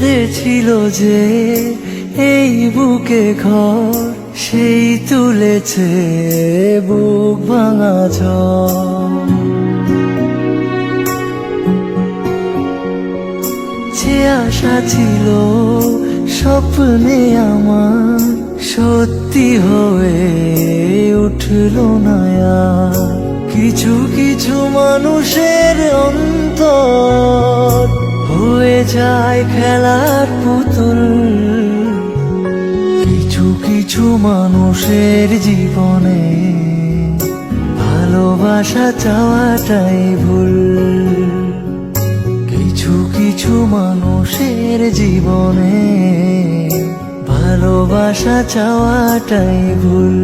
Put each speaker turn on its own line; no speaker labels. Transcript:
বেঁধেছিল যে এই বুকে ঘর, সেই তুলেছে বুক ভাঙা ঝড়। যে আশা ছিল স্বপ্নে আমার, সত্যি হয়ে উঠল না আর। কিছু কিছু মানুষের অন্তর হয়ে যায় খেলার পুতুল, কিছু কিছু মানুষের জীবনে ভালোবাসা চাওয়াটাই ভুল। কিছু কিছু মানুষের জীবনে ভালোবাসা চাওয়াটাই ভুল।